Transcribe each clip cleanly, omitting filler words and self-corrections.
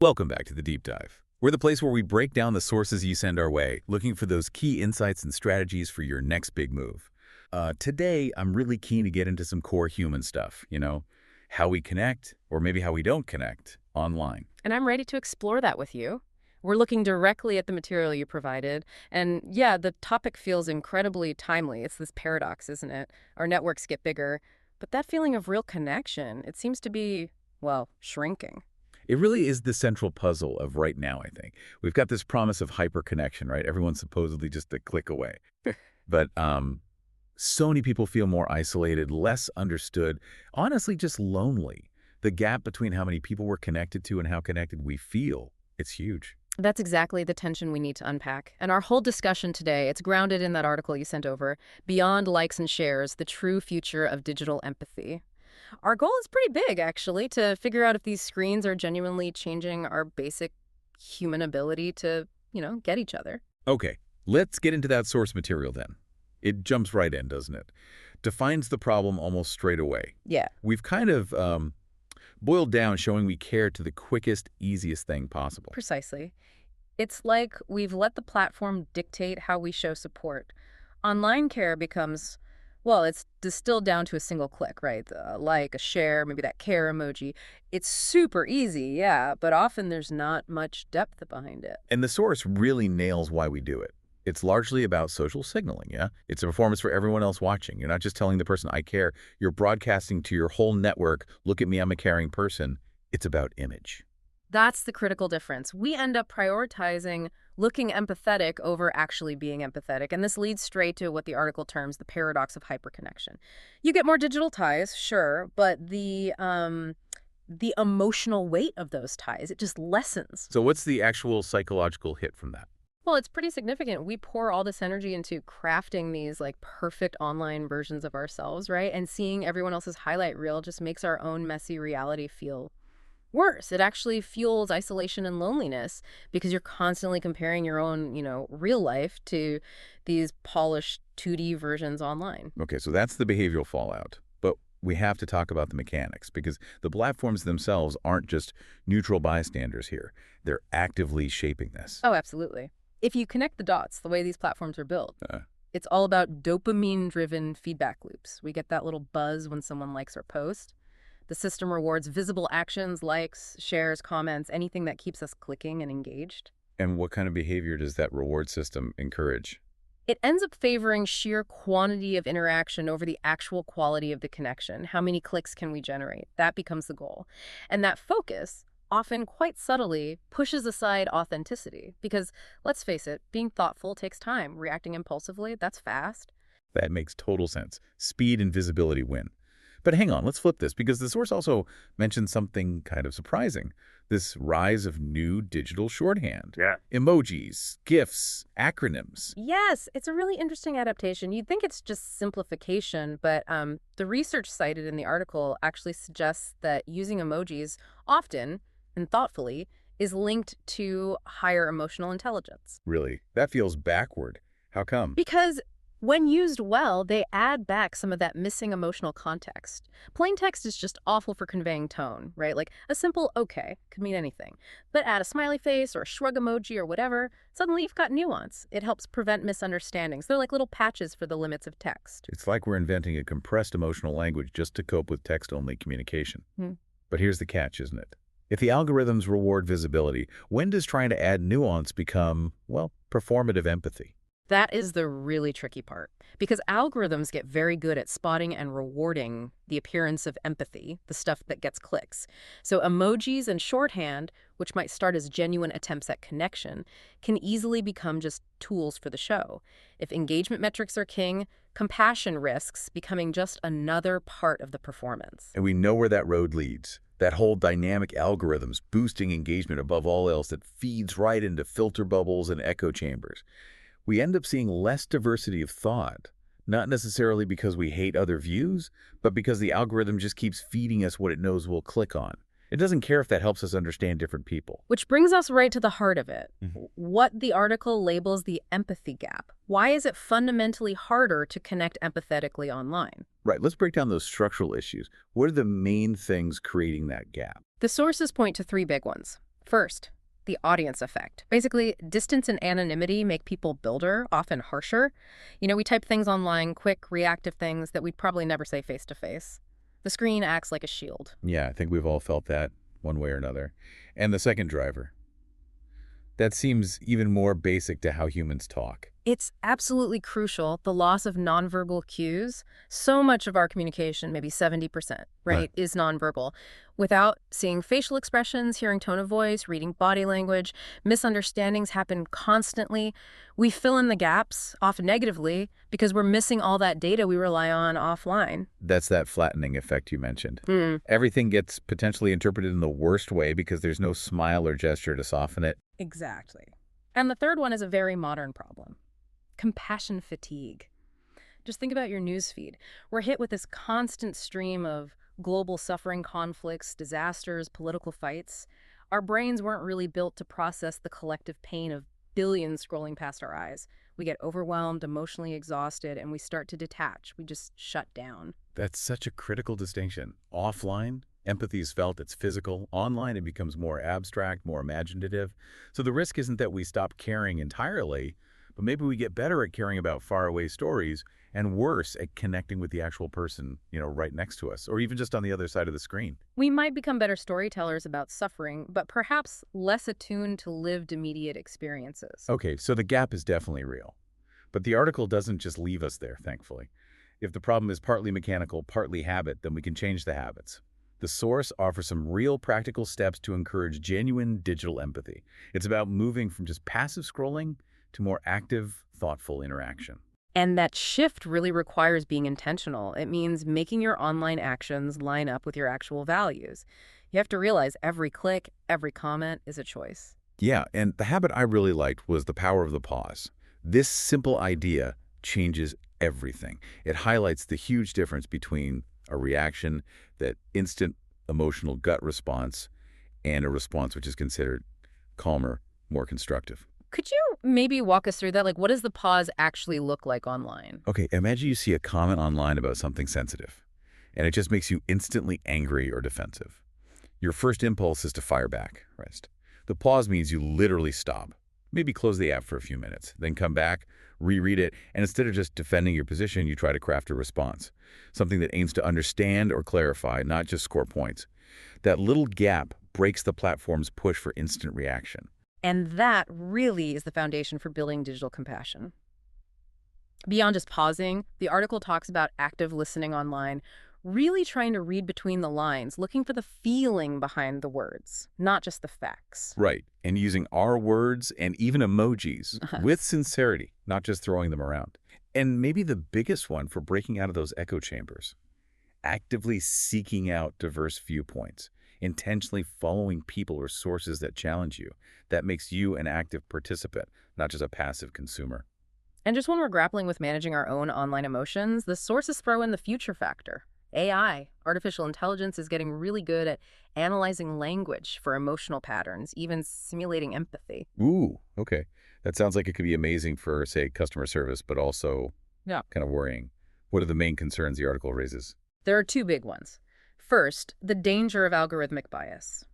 Welcome back to the Deep Dive. We're the place where we break down the sources you send our way, looking for those key insights and strategies for your next big move. Today, I'm really keen to get into some core human stuff, how we connect, or maybe how we don't connect, online. And I'm ready to explore that with you. We're looking directly at the material you provided. And yeah, the topic feels incredibly timely. It's this paradox, isn't it? Our networks get bigger, but that feeling of real connection, it seems to be, well, shrinking. It really is the central puzzle of right now, I think. We've got this promise of hyper-connection, right? Everyone's supposedly just a click away. But so many people feel more isolated, less understood, honestly just lonely. The gap between how many people we're connected to and how connected we feel, it's huge. That's exactly the tension we need to unpack. And our whole discussion today, it's grounded in that article you sent over, Beyond Likes and Shares, The True Future of Digital Empathy. Our goal is pretty big, actually, to figure out if these screens are genuinely changing our basic human ability to, get each other. Okay, let's get into that source material then. It jumps right in, doesn't it? Defines the problem almost straight away. Yeah. We've kind of boiled down showing we care to the quickest, easiest thing possible. Precisely. It's like we've let the platform dictate how we show support. Online care becomes, well, it's distilled down to a single click, right? A like, a share, maybe that care emoji. It's super easy, yeah, but often there's not much depth behind it. And the source really nails why we do it. It's largely about social signaling, yeah? It's a performance for everyone else watching. You're not just telling the person, I care. You're broadcasting to your whole network, look at me, I'm a caring person. It's about image. That's the critical difference. We end up prioritizing looking empathetic over actually being empathetic, and this leads straight to what the article terms the paradox of hyperconnection. You get more digital ties, sure, but the emotional weight of those ties, it just lessens. So what's the actual psychological hit from that? Well, it's pretty significant. We pour all this energy into crafting these perfect online versions of ourselves, right? And seeing everyone else's highlight reel just makes our own messy reality feel worse. It actually fuels isolation and loneliness because you're constantly comparing your own, real life to these polished 2D versions online. Okay, so that's the behavioral fallout. But we have to talk about the mechanics because the platforms themselves aren't just neutral bystanders here. They're actively shaping this. Oh, absolutely. If you connect the dots, the way these platforms are built, it's all about dopamine-driven feedback loops. We get that little buzz when someone likes our post. The system rewards visible actions, likes, shares, comments, anything that keeps us clicking and engaged. And what kind of behavior does that reward system encourage? It ends up favoring sheer quantity of interaction over the actual quality of the connection. How many clicks can we generate? That becomes the goal. And that focus, often quite subtly, pushes aside authenticity. Because, let's face it, being thoughtful takes time. Reacting impulsively, that's fast. That makes total sense. Speed and visibility win. But hang on, let's flip this, because the source also mentions something kind of surprising. This rise of new digital shorthand. Yeah. Emojis, GIFs, acronyms. Yes, it's a really interesting adaptation. You'd think it's just simplification, but the research cited in the article actually suggests that using emojis often and thoughtfully is linked to higher emotional intelligence. Really? That feels backward. How come? Because when used well, they add back some of that missing emotional context. Plain text is just awful for conveying tone, right? Like a simple okay could mean anything. But add a smiley face or a shrug emoji or whatever, suddenly you've got nuance. It helps prevent misunderstandings. They're like little patches for the limits of text. It's like we're inventing a compressed emotional language just to cope with text-only communication. But here's the catch, isn't it? If the algorithms reward visibility, when does trying to add nuance become, well, performative empathy? That is the really tricky part, because algorithms get very good at spotting and rewarding the appearance of empathy, the stuff that gets clicks. So emojis and shorthand, which might start as genuine attempts at connection, can easily become just tools for the show. If engagement metrics are king, compassion risks becoming just another part of the performance. And we know where that road leads. That whole dynamic algorithms boosting engagement above all else that feeds right into filter bubbles and echo chambers. We end up seeing less diversity of thought, not necessarily because we hate other views, but because the algorithm just keeps feeding us what it knows we'll click on. It doesn't care if that helps us understand different people. Which brings us right to the heart of it. What the article labels the empathy gap. Why is it fundamentally harder to connect empathetically online? Right, let's break down those structural issues. What are the main things creating that gap? The sources point to three big ones. First, the audience effect. Basically, distance and anonymity make people bolder, often harsher. We type things online, quick, reactive things that we'd probably never say face to face. The screen acts like a shield. Yeah, I think we've all felt that one way or another. And the second driver, that seems even more basic to how humans talk. It's absolutely crucial, the loss of nonverbal cues. So much of our communication, maybe 70%, Right. right, is nonverbal. Without seeing facial expressions, hearing tone of voice, reading body language, misunderstandings happen constantly. We fill in the gaps, often negatively, because we're missing all that data we rely on offline. That's that flattening effect you mentioned. Hmm, Everything gets potentially interpreted in the worst way because there's no smile or gesture to soften it. exactly. And the third one is a very modern problem. Compassion fatigue. Just think about your news feed. We're hit with this constant stream of global suffering, conflicts, disasters, political fights. Our brains weren't really built to process the collective pain of billions scrolling past our eyes. We get overwhelmed, emotionally exhausted, and we start to detach. We just shut down. That's such a critical distinction. Offline, empathy is felt, it's physical. Online, it becomes more abstract, more imaginative. So the risk isn't that we stop caring entirely, but maybe we get better at caring about faraway stories and worse at connecting with the actual person, right next to us, or even just on the other side of the screen. We might become better storytellers about suffering, but perhaps less attuned to lived immediate experiences. Okay, so the gap is definitely real. But the article doesn't just leave us there, thankfully. If the problem is partly mechanical, partly habit, then we can change the habits. The source offers some real practical steps to encourage genuine digital empathy. It's about moving from just passive scrolling to more active, thoughtful interaction. And that shift really requires being intentional. It means making your online actions line up with your actual values. You have to realize every click, every comment is a choice. Yeah, and the habit I really liked was the power of the pause. This simple idea changes everything. It highlights the huge difference between a reaction, that instant emotional gut response, and a response which is considered calmer, more constructive. Could you maybe walk us through that? Like, what does the pause actually look like online? Okay, imagine you see a comment online about something sensitive, and it just makes you instantly angry or defensive. Your first impulse is to fire back, right? The pause means you literally stop. Maybe close the app for a few minutes, then come back, reread it, and instead of just defending your position, you try to craft a response. Something that aims to understand or clarify, not just score points. That little gap breaks the platform's push for instant reaction. And that really is the foundation for building digital compassion. Beyond just pausing, the article talks about active listening online, really trying to read between the lines, looking for the feeling behind the words, not just the facts. Right, and using our words and even emojis Uh-huh. with sincerity, not just throwing them around. And maybe the biggest one for breaking out of those echo chambers, actively seeking out diverse viewpoints, intentionally following people or sources that challenge you. That makes you an active participant, not just a passive consumer. And just when we're grappling with managing our own online emotions, the sources throw in the future factor. AI, artificial intelligence, is getting really good at analyzing language for emotional patterns, even simulating empathy. Ooh, okay. That sounds like it could be amazing for, say, customer service, but also Yeah. kind of worrying. What are the main concerns the article raises? There are two big ones. First, the danger of algorithmic bias.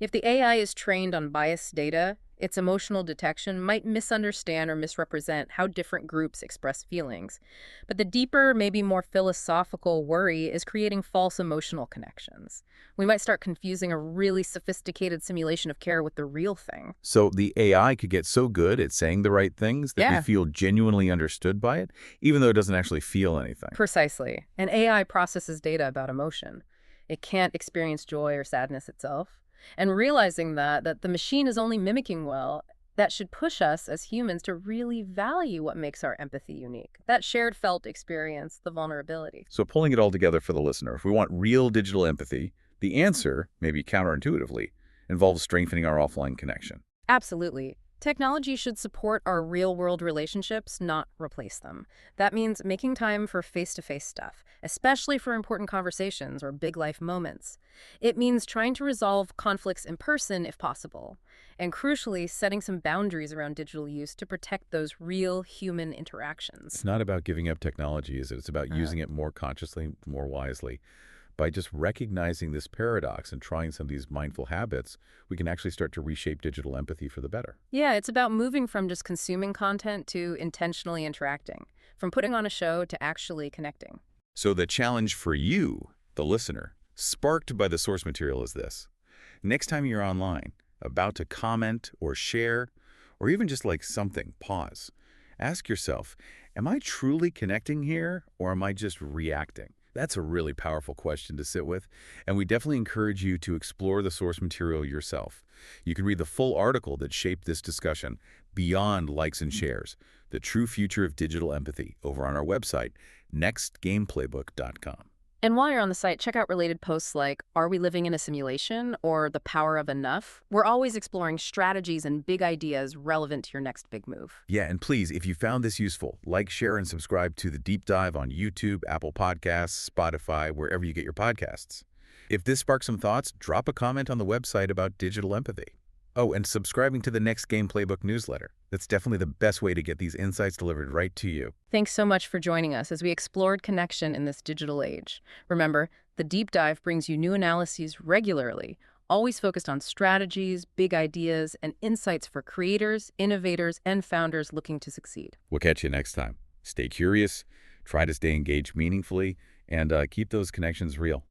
If the AI is trained on biased data, its emotional detection might misunderstand or misrepresent how different groups express feelings. But the deeper, maybe more philosophical worry is creating false emotional connections. We might start confusing a really sophisticated simulation of care with the real thing. So the AI could get so good at saying the right things that we Yeah. feel genuinely understood by it, even though it doesn't actually feel anything. Precisely. And AI processes data about emotion. It can't experience joy or sadness itself. And realizing that the machine is only mimicking well, that should push us as humans to really value what makes our empathy unique. That shared felt experience, the vulnerability. So pulling it all together for the listener, if we want real digital empathy, the answer, maybe counterintuitively, involves strengthening our offline connection. Absolutely. Technology should support our real-world relationships, not replace them. That means making time for face-to-face stuff, especially for important conversations or big life moments. It means trying to resolve conflicts in person if possible, and crucially, setting some boundaries around digital use to protect those real human interactions. It's not about giving up technology, is it? It's about using it more consciously, more wisely. by just recognizing this paradox and trying some of these mindful habits, we can actually start to reshape digital empathy for the better. Yeah, it's about moving from just consuming content to intentionally interacting, from putting on a show to actually connecting. So the challenge for you, the listener, sparked by the source material is this. Next time you're online, about to comment or share, or even just like something, pause. Ask yourself, am I truly connecting here, or am I just reacting? That's a really powerful question to sit with, and we definitely encourage you to explore the source material yourself. You can read the full article that shaped this discussion, Beyond Likes and Shares, The True Future of Digital Empathy, over on our website, nextgameplaybook.com. And while you're on the site, check out related posts like, Are we living in a simulation? Or The Power of Enough? We're always exploring strategies and big ideas relevant to your next big move. Yeah, and please, if you found this useful, like, share, and subscribe to The Deep Dive on YouTube, Apple Podcasts, Spotify, wherever you get your podcasts. If this sparked some thoughts, drop a comment on the website about digital empathy. Oh, and subscribing to the Next Game Playbook newsletter. That's definitely the best way to get these insights delivered right to you. Thanks so much for joining us as we explored connection in this digital age. Remember, the Deep Dive brings you new analyses regularly, always focused on strategies, big ideas, and insights for creators, innovators, and founders looking to succeed. We'll catch you next time. Stay curious, try to stay engaged meaningfully, and keep those connections real.